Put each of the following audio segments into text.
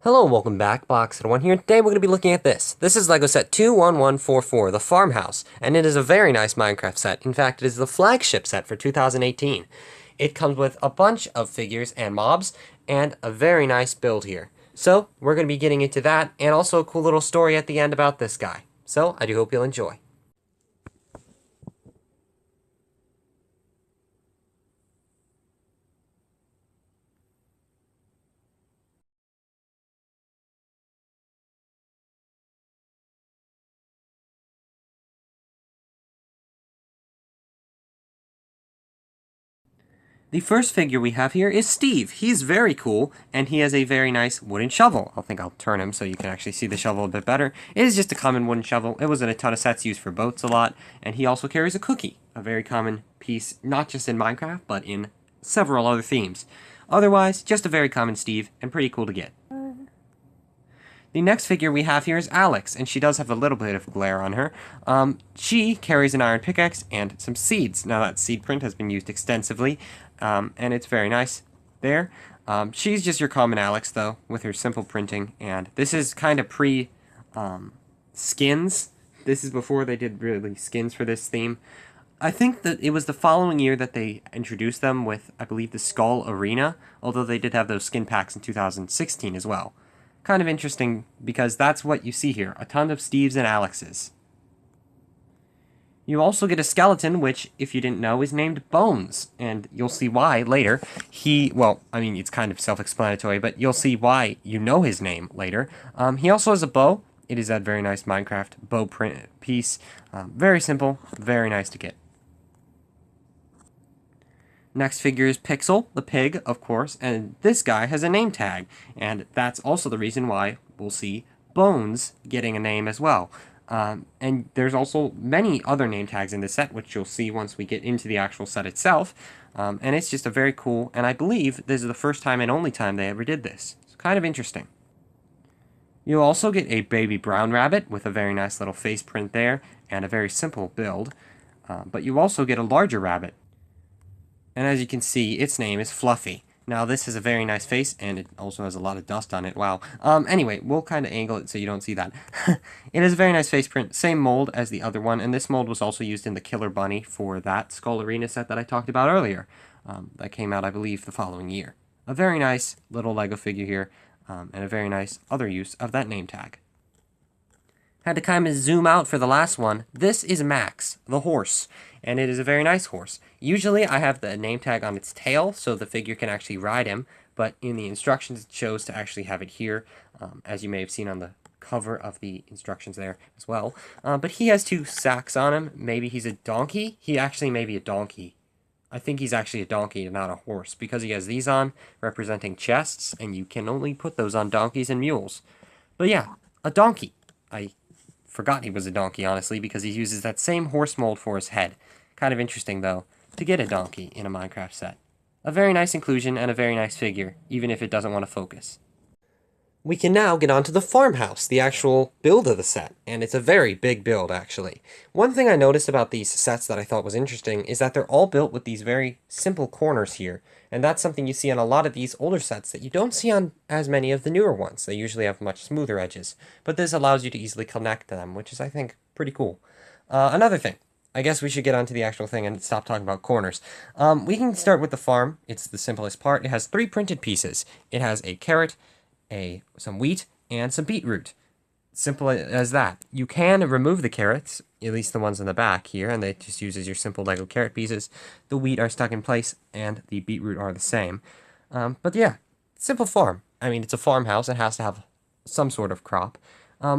Hello and welcome back, Boxer1 here. Today we're going to be looking at this. This is LEGO set 21144, the Farmhouse, and it is a very nice Minecraft set. In fact, it is the flagship set for 2018. It comes with a bunch of figures and mobs, and a very nice build here. So, we're going to be getting into that, and also a cool little story at the end about this guy. So, I do hope you'll enjoy. The first figure we have here is Steve. He's very cool, and he has a very nice wooden shovel. I think I'll turn him so you can actually see the shovel a bit better. It is just a common wooden shovel. It was in a ton of sets used for boats a lot, and he also carries a cookie, a very common piece, not just in Minecraft, but in several other themes. Otherwise, just a very common Steve, and pretty cool to get. The next figure we have here is Alex, and she does have a little bit of glare on her. She carries an iron pickaxe and some seeds. Now that seed print has been used extensively, and it's very nice there. She's just your common Alex, though, with her simple printing, and this is kind of pre-skins. This is before they did really skins for this theme. I think that it was the following year that they introduced them with, I believe, the Skull Arena, although they did have those skin packs in 2016 as well. Kind of interesting, because that's what you see here, a ton of Steves and Alexes. You also get a skeleton, which, if you didn't know, is named Bones, and you'll see why later. Well, I mean, it's kind of self-explanatory, but you'll see why you know his name later. He also has a bow. It is that very nice Minecraft bow print piece. Very simple, very nice to get. Next figure is Pixel, the pig, of course, and this guy has a name tag, and that's also the reason why we'll see Bones getting a name as well. And there's also many other name tags in this set, which you'll see once we get into the actual set itself, and it's just a very cool, and I believe this is the first time and only time they ever did this. It's kind of interesting. You'll also get a baby brown rabbit with a very nice little face print there, and a very simple build, but you also get a larger rabbit. And as you can see, its name is Fluffy. Now, this has a very nice face, and it also has a lot of dust on it. Wow. Anyway, we'll kind of angle it so you don't see that. It has a very nice face print, same mold as the other one, and this mold was also used in the Killer Bunny for that Skull Arena set that I talked about earlier. That came out, I believe, the following year. A very nice little LEGO figure here, and a very nice other use of that name tag. Had to kind of zoom out for the last one. This is Max, the horse, and it is a very nice horse. Usually I have the name tag on its tail so the figure can actually ride him, but in the instructions it shows to actually have it here, as you may have seen on the cover of the instructions there as well. But he has two sacks on him. Maybe he's a donkey? He actually may be a donkey. I think he's actually a donkey and not a horse, because he has these on, representing chests, and you can only put those on donkeys and mules. But yeah, a donkey. I forgot he was a donkey, honestly, because he uses that same horse mold for his head. Kind of interesting, though, to get a donkey in a Minecraft set. A very nice inclusion and a very nice figure, even if it doesn't want to focus. We can now get on to the farmhouse, the actual build of the set, and it's a very big build, actually. One thing I noticed about these sets that I thought was interesting is that they're all built with these very simple corners here, and that's something you see on a lot of these older sets that you don't see on as many of the newer ones. They usually have much smoother edges, but this allows you to easily connect them, which is, I think, pretty cool. Another thing. I guess we should get on to the actual thing and stop talking about corners. We can start with the farm. It's the simplest part. It has 3 printed pieces. It has a carrot, some wheat, and some beetroot. Simple as that. You can remove the carrots, at least the ones in the back here, and they just use as your simple Lego carrot pieces. The wheat are stuck in place, and the beetroot are the same. But yeah, simple farm. I mean, it's a farmhouse. It has to have some sort of crop.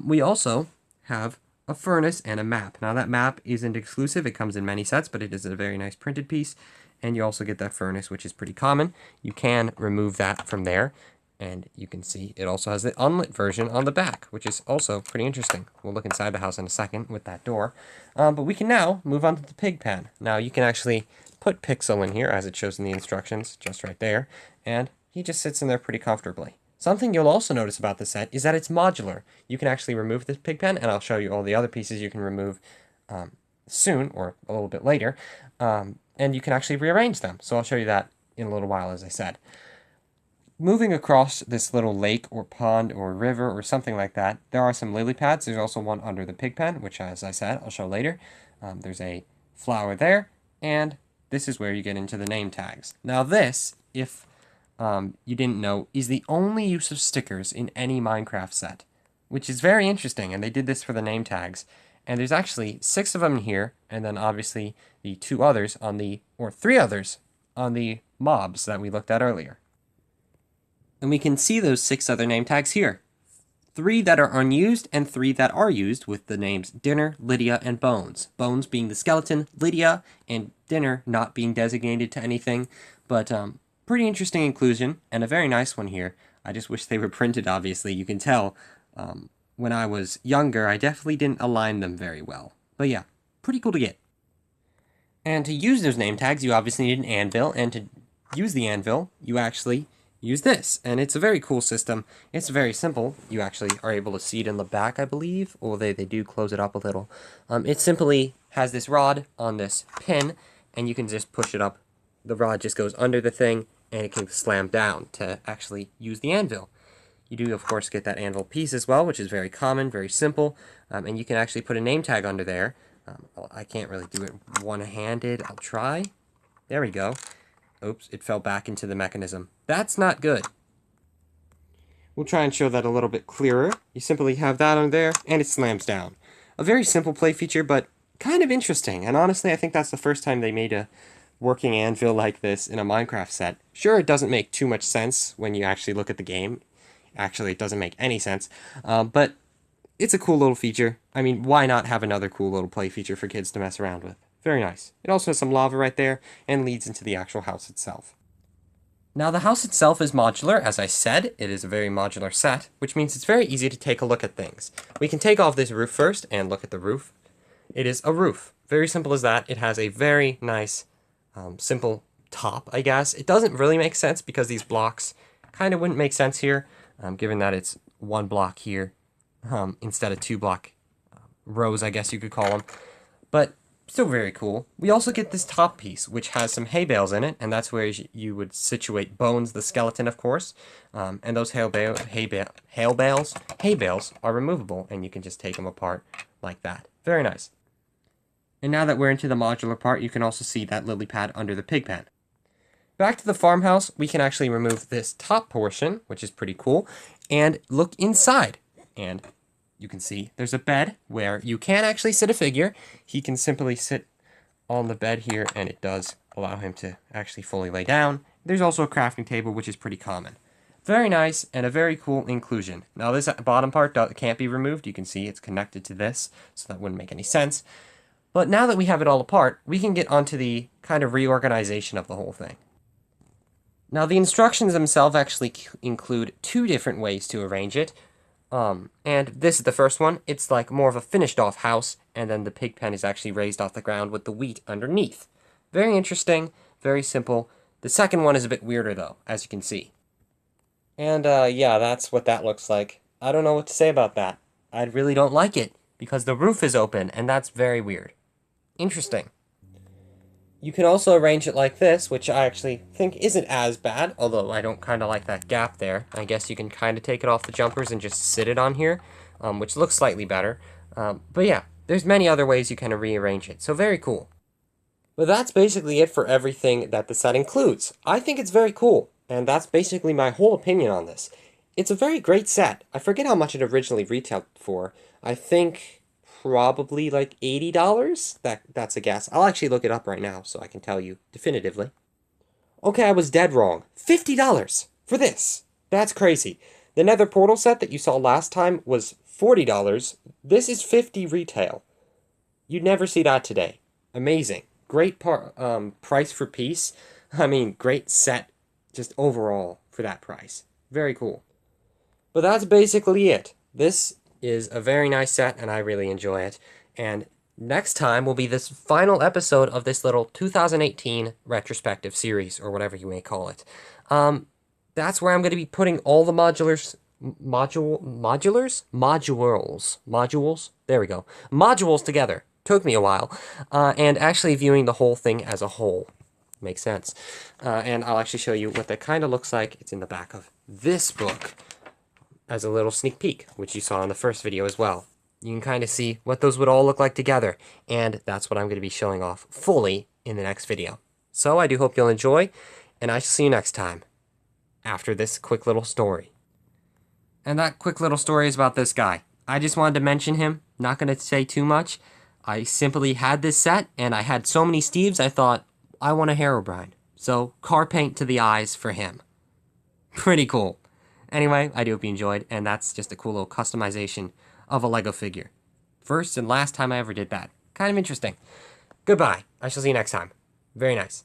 We also have a furnace and a map. Now, that map isn't exclusive. It comes in many sets, but it is a very nice printed piece. And you also get that furnace, which is pretty common. You can remove that from there. And you can see it also has the unlit version on the back, which is also pretty interesting. We'll look inside the house in a second with that door. But we can now move on to the pig pen. Now, you can actually put Pixel in here, as it shows in the instructions, just right there. And he just sits in there pretty comfortably. Something you'll also notice about the set is that it's modular. You can actually remove this pig pen, and I'll show you all the other pieces you can remove soon, or a little bit later. And you can actually rearrange them. So I'll show you that in a little while, as I said. moving across this little lake or pond or river or something like that, there are some lily pads. There's also one under the pig pen, which, as I said, I'll show later. There's a flower there, and this is where you get into the name tags. Now this, if you didn't know, is the only use of stickers in any Minecraft set, which is very interesting, and they did this for the name tags. And there's actually 6 of them here, and then obviously the 2 others on the, or 3 others on the mobs that we looked at earlier. And we can see those 6 other name tags here. 3 that are unused and 3 that are used with the names Dinner, Lydia, and Bones. Bones being the skeleton, Lydia and Dinner not being designated to anything, but pretty interesting inclusion and a very nice one here. I just wish they were printed, obviously. You can tell when I was younger, I definitely didn't align them very well. But yeah, pretty cool to get. And to use those name tags, you obviously need an anvil, and to use the anvil, you actually use this. And it's a very cool system. It's very simple. You actually are able to see it in the back, I believe, or they do close it up a little. It simply has this rod on this pin, and you can just push it up. The rod just goes under the thing, and it can slam down to actually use the anvil. You do, of course, get that anvil piece as well, which is very common, very simple, and you can actually put a name tag under there. I can't really do it one-handed. I'll try. There we go. Oops, it fell back into the mechanism. That's not good. We'll try and show that a little bit clearer. You simply have that on there, and it slams down. A very simple play feature, but kind of interesting, and honestly, I think that's the first time they made a working anvil like this in a Minecraft set. Sure, it doesn't make too much sense when you actually look at the game. Actually, it doesn't make any sense, but it's a cool little feature. I mean, why not have another cool little play feature for kids to mess around with? Very nice. It also has some lava right there and leads into the actual house itself. Now, the house itself is modular. As I said, it is a very modular set, which means it's very easy to take a look at things. We can take off this roof first and look at the roof. It is a roof. Very simple as that. It has a very nice, simple top, I guess. It doesn't really make sense because these blocks kind of wouldn't make sense here. Given that it's 1 block here instead of 2 block rows, I guess you could call them. But still very cool. We also get this top piece, which has some hay bales in it, and that's where you would situate Bones, the skeleton, of course. And those hay bales are removable, and you can just take them apart like that. Very nice. And now that we're into the modular part, you can also see that lily pad under the pig pen. Back to the farmhouse, we can actually remove this top portion, which is pretty cool, and look inside. And you can see there's a bed where you can actually sit a figure. He can simply sit on the bed here, and it does allow him to actually fully lay down. There's also a crafting table, which is pretty common. Very nice, and a very cool inclusion. Now, this bottom part can't be removed. You can see it's connected to this, so that wouldn't make any sense. But now that we have it all apart, we can get onto the kind of reorganization of the whole thing. Now, the instructions themselves actually include 2 different ways to arrange it. And this is the first one. It's like more of a finished off house, and then the pig pen is actually raised off the ground with the wheat underneath. Very interesting, very simple. The second one is a bit weirder though, as you can see. And yeah, that's what that looks like. I don't know what to say about that. I really don't like it, because the roof is open, and that's very weird. Interesting. You can also arrange it like this, which I actually think isn't as bad, although I don't kind of like that gap there. I guess you can kind of take it off the jumpers and just sit it on here, which looks slightly better. But yeah, there's many other ways you can rearrange it, so very cool. But that's basically it for everything that the set includes. I think it's very cool, and that's basically my whole opinion on this. It's a very great set. I forget how much it originally retailed for. I think probably like $80? That's a guess. I'll actually look it up right now so I can tell you definitively. Okay, I was dead wrong. $50 for this. That's crazy. The Nether Portal set that you saw last time was $40. This is $50 retail. You'd never see that today. Amazing. Great price for piece. I mean, great set just overall for that price. Very cool. But that's basically it. This is a very nice set, and I really enjoy it. And next time will be this final episode of this little 2018 retrospective series, or whatever you may call it. That's where I'm going to be putting all the modules. There we go. Modules together. Took me a while. And actually viewing the whole thing as a whole. Makes sense. And I'll actually show you what that kind of looks like. It's in the back of this book as a little sneak peek, which you saw in the first video as well. You can kind of see what those would all look like together, and that's what I'm going to be showing off fully in the next video. So I do hope you'll enjoy, and I shall see you next time after this quick little story. And that quick little story is about this guy. I just wanted to mention him, not going to say too much. I simply had this set, and I had so many Steves, I thought, I want a Herobrine. So, car paint to the eyes for him. Pretty cool. Anyway, I do hope you enjoyed, and that's just a cool little customization of a Lego figure. First and last time I ever did that. Kind of interesting. Goodbye. I shall see you next time. Very nice.